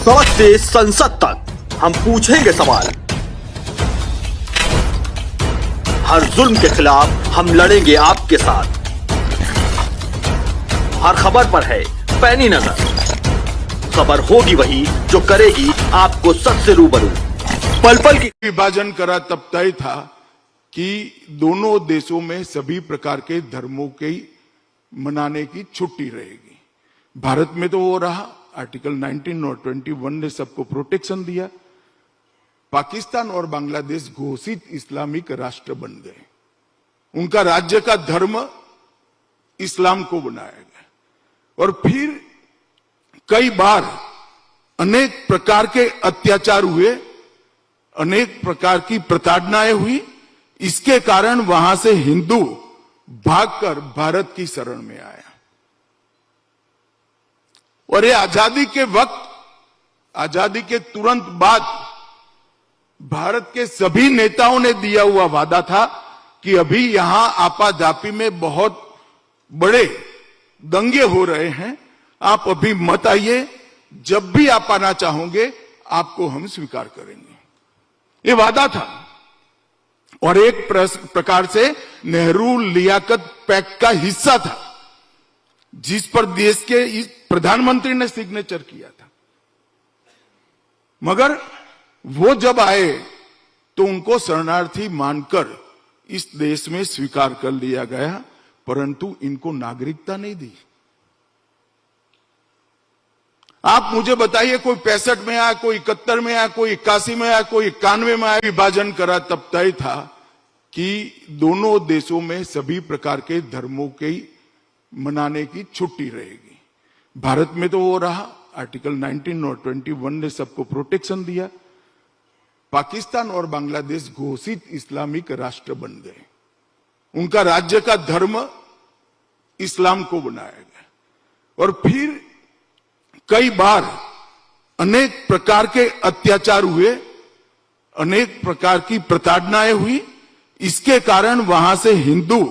सड़क से संसद तक हम पूछेंगे सवाल। हर जुल्म के खिलाफ हम लड़ेंगे आपके साथ। हर खबर पर है पैनी नजर। खबर होगी वही जो करेगी आपको सच से रूबरू। पल पल की विभाजन करा तब तय था कि दोनों देशों में सभी प्रकार के धर्मों के मनाने की छुट्टी रहेगी। भारत में तो वो रहा, आर्टिकल 19 और 21 ने सबको प्रोटेक्शन दिया। पाकिस्तान और बांग्लादेश घोषित इस्लामिक राष्ट्र बन गए। उनका राज्य का धर्म इस्लाम को बनाया गया और फिर कई बार अनेक प्रकार के अत्याचार हुए, अनेक प्रकार की प्रताड़नाएं हुई। इसके कारण वहां से हिंदू भागकर भारत की शरण में आया और ये आजादी के वक्त, आजादी के तुरंत बाद भारत के सभी नेताओं ने दिया हुआ वादा था कि अभी यहां आपाधापी में बहुत बड़े दंगे हो रहे हैं, आप अभी मत आइए, जब भी आप आना चाहोगे आपको हम स्वीकार करेंगे। ये वादा था और एक प्रकार से नेहरू लियाकत पैक्ट का हिस्सा था, जिस पर देश के प्रधानमंत्री ने सिग्नेचर किया था। मगर वो जब आए तो उनको शरणार्थी मानकर इस देश में स्वीकार कर लिया गया, परंतु इनको नागरिकता नहीं दी। आप मुझे बताइए, कोई 65 में आया, कोई 71 में आया, कोई 81 में आया, कोई 91 में आया। विभाजन करा तब तय था कि दोनों देशों में सभी प्रकार के धर्मों के मनाने की छुट्टी रहेगी। भारत में तो वो रहा, आर्टिकल 19 और 21 ने सबको प्रोटेक्शन दिया। पाकिस्तान और बांग्लादेश घोषित इस्लामिक राष्ट्र बन गए। उनका राज्य का धर्म इस्लाम को बनाया गया और फिर कई बार अनेक प्रकार के अत्याचार हुए, अनेक प्रकार की प्रताड़नाएं हुई। इसके कारण वहां से हिंदू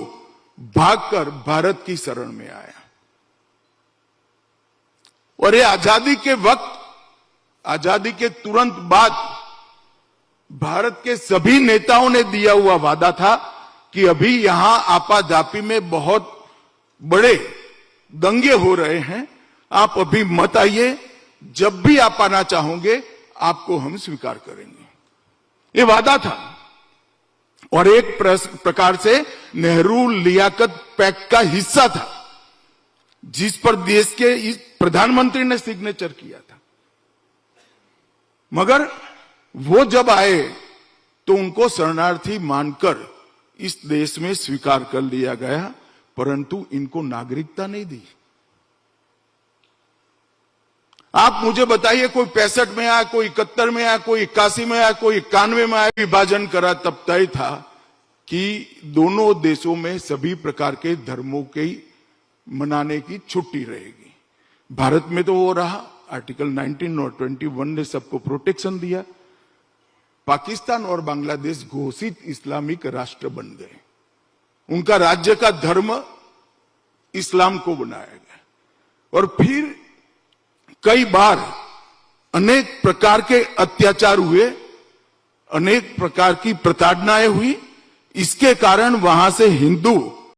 भागकर भारत की शरण में आया और ये आजादी के वक्त, आजादी के तुरंत बाद भारत के सभी नेताओं ने दिया हुआ वादा था कि अभी यहां आपाधापी में बहुत बड़े दंगे हो रहे हैं, आप अभी मत आइए, जब भी आप आना चाहोगे आपको हम स्वीकार करेंगे। ये वादा था और एक प्रकार से नेहरू लियाकत पैक्ट का हिस्सा था, जिस पर देश के प्रधानमंत्री ने सिग्नेचर किया था। मगर वो जब आए तो उनको शरणार्थी मानकर इस देश में स्वीकार कर लिया गया, परंतु इनको नागरिकता नहीं दी। आप मुझे बताइए, कोई 65 में आया, कोई 71 में आया, कोई 81 में आया, कोई 91 में आया। विभाजन करा तब तय था कि दोनों देशों में सभी प्रकार के धर्मों के मनाने की छुट्टी रहेगी। भारत में तो वो रहा, आर्टिकल 19 और 21 ने सबको प्रोटेक्शन दिया। पाकिस्तान और बांग्लादेश घोषित इस्लामिक राष्ट्र बन गए। उनका राज्य का धर्म इस्लाम को बनाया गया और फिर कई बार अनेक प्रकार के अत्याचार हुए, अनेक प्रकार की प्रताड़नाएं हुई। इसके कारण वहां से हिंदू